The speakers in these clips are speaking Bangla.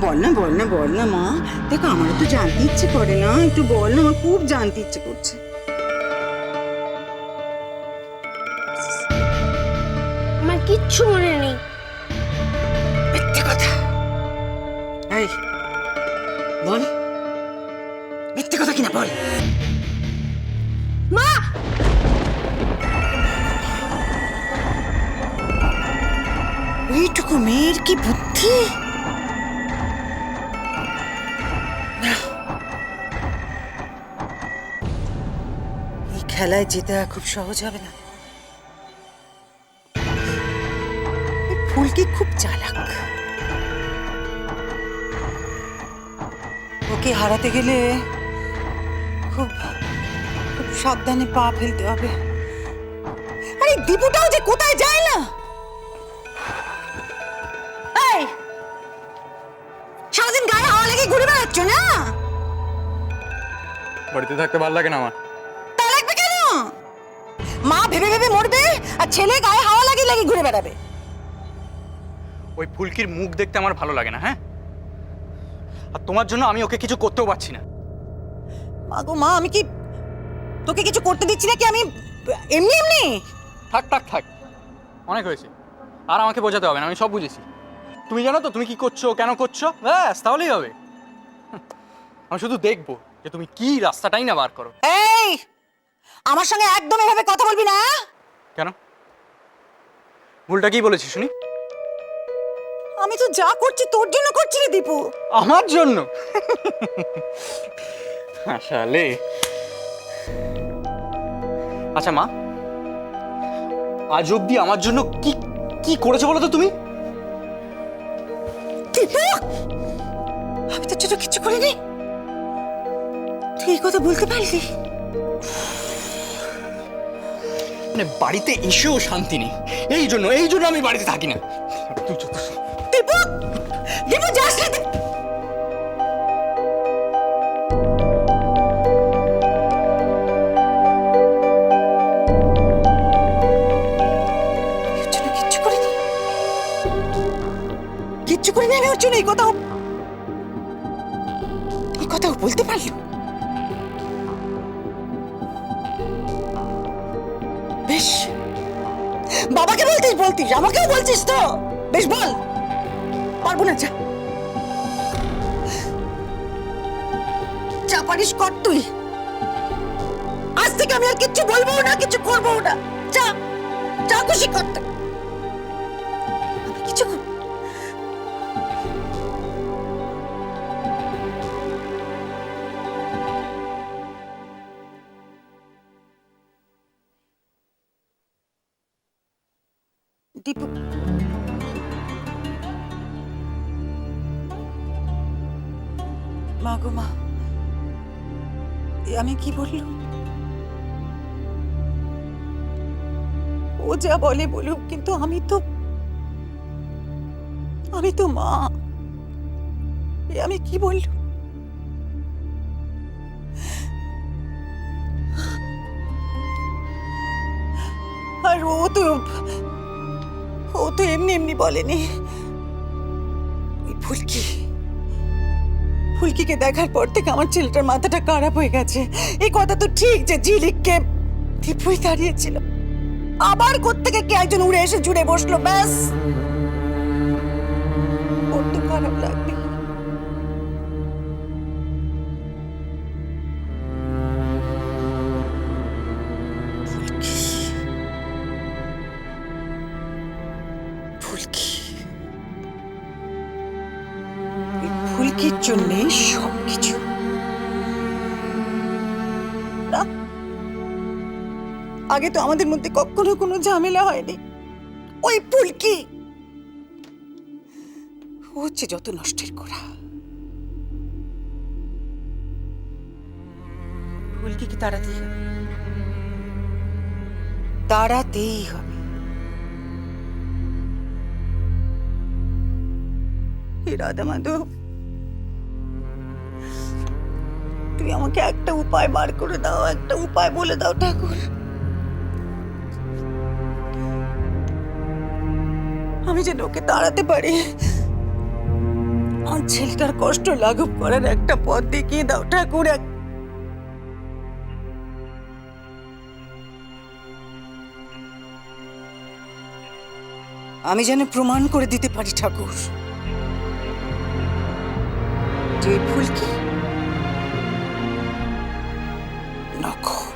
বল না বল না বল না মা, দেখ আমারও তো জানতে ইচ্ছে করে না, একটু বল না, আমার খুব জানতে ইচ্ছে করছে। আমার কিচ্ছু মনে নেই। মিথ্যে কথা। এই বল, মিথ্যে কথা কিনা বল। মা, এইটুকু মেয়ের কি বুদ্ধি! এই খেলায় জেতা খুব সহজ হবে না। এই ফুলকি খুব চালাক, ওকে হারাতে গেলে খুব খুব সাবধানে পা ফেলতে হবে। আরে দীপুটাও যে কোথায় যায় না। এই সারাদিন গায়ে হাওয়া লেগে ঘুরে বেড়াচ্ছ না? বাড়িতে থাকতে ভালো লাগে না আমার। তা লাগবে কেন? মা ভেবে ভেবে মরবে আর ছেলে গায়ে হাওয়া লাগিয়ে লাগিয়ে ঘুরে বেড়াবে। ওই ফুলকির মুখ দেখতে আমার ভালো লাগে না, হ্যাঁ? আর তোমার জন্য আমি ওকে কিছু করতেও পারছি না। মা গো মা, আমি কি তোকে কিছু করতে দিচ্ছি নাকি? আমি এমনি এমনি। থাক থাক থাক, অনেক হয়েছে। আর আমাকে বোঝাতে হবে না, আমি সব বুঝেছি। তুমি জানো তো তুমি কি করছো, কেন করছো, ব্যাস তাহলেই হবে। আমি শুধু দেখবো যে তুমি কি রাস্তাটাই না বার করো। এই আমার সঙ্গে একদম এভাবে কথা বলবি না। কেন? ভুলটা কি বলেছি শুনি? আমি তো যা করছি তোর জন্য করছি রে দীপু। আমার জন্য? আসলে আচ্ছা মা, আজ অব্দি আমার জন্য কি কি করেছো বলো তো তুমি? দীপু, আমি তোর জন্য কিছু করিনি। তুই এই কথা বলতে পারলি? মানে বাড়িতে এসেও শান্তি নেই, এই জন্য আমি বাড়িতে থাকি না। তুই যত দীপু, দীপু যাস না। কিচ্ছু করিনি আমি ওর জন্য। এই কথাও বলতে পারলো? বেশ, বাবাকে বলতিস, আমাকেও বলছিস তো? বেশ বল। পারবো না, যা পারিস কর তুই। আজ থেকে আমি আর কিচ্ছু বলবো না, কিছু করবো না। যা যা খুশি করতে। আমি কিছু দীপু, মা গো মা, আমি কি বললুম? ও যা বলে বলুক, কিন্তু আমি তো মা। আমি কি বললুম? আর ও তো এমনি এমনি বলেনি। ওই ফুলকিকে দেখার পর থেকে আমার ছেলেটার মাথাটা খারাপ হয়ে গেছে। এই কথা তো ঠিক যে ঝিলিককে দীপুই দাঁড়িয়েছিল, আবার কোত্থেকে কে একজন উড়ে এসে জুড়ে বসলো। ব্যাস, ওর তো খারাপ লাগবে। ফুলকির জন্যে সবকিছু না। আগে তো আমাদের মধ্যে কখনো কোনো ঝামেলা হয়নি। ওই ফুলকি হচ্ছে যত নষ্টের করা। ফুলকিকে তাড়াতেই হবে, তাড়াতেই হবে। রাধা মাধব, তুই আমাকে একটা উপায় বার করে দাও, একটা উপায় বলে দাও ঠাকুর। আমি যেন ওকে তাড়াতে পারি। আমার ছেলেটার কষ্ট লাঘব করার একটা পথ দেখিয়ে দাও ঠাকুর। আমি যেন প্রমাণ করে দিতে পারি ঠাকুর যে ফুলকি নকল।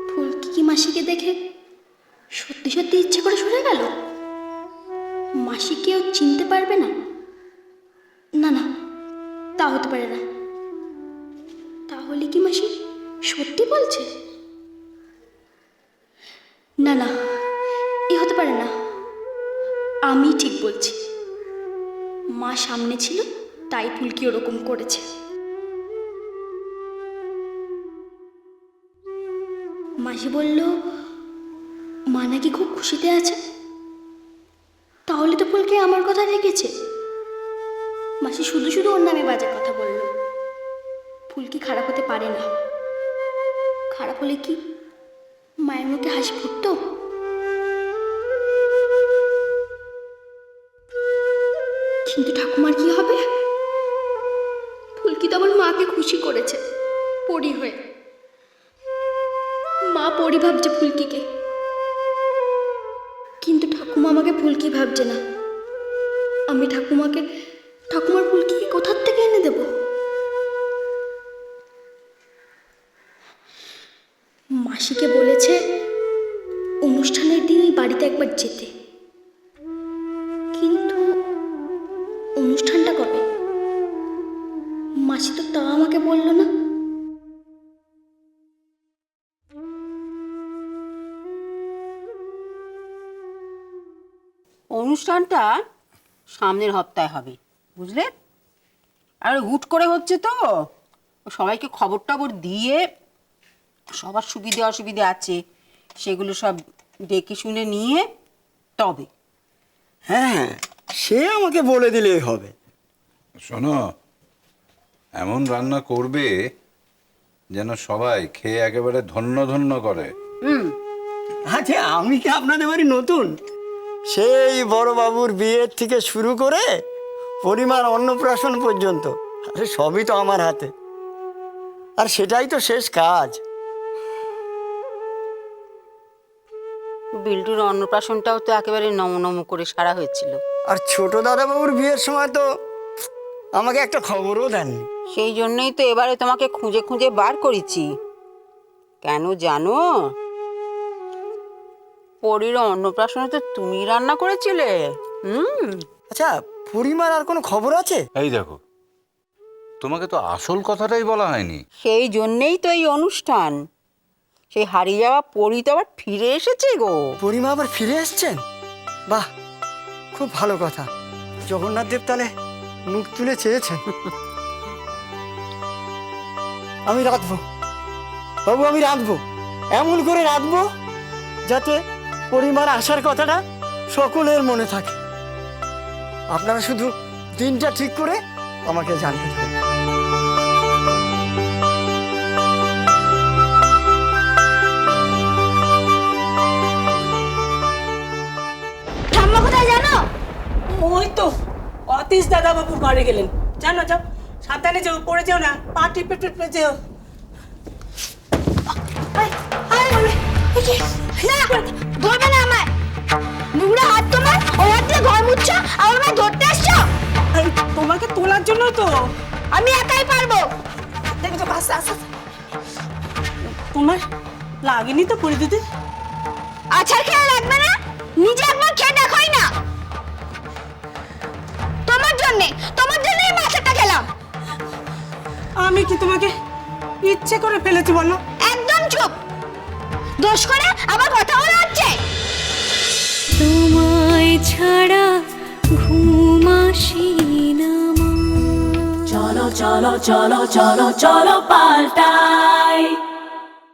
ফুলকি কি মাসিকে দেখে সত্যি সত্যি ইচ্ছে করে সরে গেল? মাসি কেউ চিনতে পারবে না? না না, তা হতে পারে না। তাহলে কি মাসি সত্যি বলছে? না না, এ হতে পারে না। আমি ঠিক বলছি, মা সামনে ছিল তাই ফুলকি ওরকম করেছে। মাসি বলল মা নাকি খুব খুশিতে আছে। তাহলে তো ফুলকি আমার কথা রেখেছে। মাসি শুধু শুধু ওর নামে বাজে কথা বলল। ফুলকি খারাপ হতে পারে না। খারাপ হলে কি মায়ের মুখে হাসি ফুটতো? কিন্তু ঠাকুমার কি হবে? ফুলকি তো আমার মাকে খুশি করেছে পরি হয়ে। মা পরি ভাবছে ফুলকিকে, কিন্তু ঠাকুমা আমাকে ফুলকি ভাবছে না। আমি ঠাকুমার ফুলকিকে কোথার থেকে এনে দেব? মাসিকে বলেছে অনুষ্ঠানের দিন ওই বাড়িতে একবার যেতে, কিন্তু অনুষ্ঠানটা কবে? মাসি তো তা আমাকে বলল না। অনুষ্ঠানটা সামনের সপ্তাহে হবে, বুঝলে? আর হুট করে হচ্ছে তো, সবাইকে খবর টবর দিয়ে সবার সুবিধে অসুবিধে আছে সেগুলো সব দেখে শুনে নিয়ে তবে। হ্যাঁ, সে আমাকে বলে দিলেই হবে। শোনো, এমন রান্না করবে যেন সবাই খেয়ে একেবারে ধন্য ধন্য করে। আচ্ছা, আমি কি আপনাদের বাড়ি নতুন? সেই বড়বাবুর বিয়ের থেকে শুরু করে পরিমাণ অন্নপ্রাশন পর্যন্ত আরে সবই তো আমার হাতে, আর সেটাই তো শেষ কাজ। বিল্টুর অন্নপ্রাশনটাও তো একেবারে নম করে সারা হয়েছিল। আর ছোট দাদাবাবুর বিয়ের সময় তো আমাকে একটা খবরও দেননি। সেই জন্যই তো এবারে তোমাকে খুঁজে খুঁজে বার করেছি। কেন জানো? পরীর অন্নপ্রাশনে তো তুমি রান্না করেছিলে। আচ্ছা, পরিমাণ আর কোনো খবর আছে? এই দেখো, তোমাকে তো আসল কথাটাই বলা হয়নি। সেই জন্যেই তো এই অনুষ্ঠান। সেই হারিয়ে যাওয়া পরী তো আবার ফিরে এসেছে গো। পরিমা আবার ফিরে এসছেন? বাহ, খুব ভালো কথা। জগন্নাথ দেব তাহলে মুখ তুলে চেয়েছেন। আমি রাঁধবো বাবু, আমি রাঁধবো, এমন করে রাঁধবো যাতে পরিমার আসার কথাটা সকলের মনে থাকে। আপনারা শুধু দিনটা ঠিক করে আমাকে জানিয়ে দেবেন। ঠাম্মা কোথায় জানো? ওই তো অতীশ দাদা বাবুর ঘরে গেলেন। জানো, যাও, সাবধানে যেও, পড়ে যেও না, পা টিপে টিপে যেও। ধরবে না আমায়। নোংরা হাত তোমার, ওই হাত দিয়ে ঘর মুছছো, আর আমায় ধরতে আসছো? এই, তোমাকে তোলার জন্য তো। আমি একাই পারবো। দেখো, আস্তে আস্তে। তোমার লাগেনি তো পরি দিদি? আছাড় খেয়ে লাগবে না? নিজে একবার খেয়ে দেখোই না। তোমার জন্যই মাথাটা খেলাম। আমি কি তোমাকে ইচ্ছে করে ফেলেছি বলো? একদম চুপ। দোষ করে আবার কথা বলা হচ্ছে। তোমায় ছাড়া ঘুম আসি না মা। চলো চলো চলো চলো চলো পাল্টাই।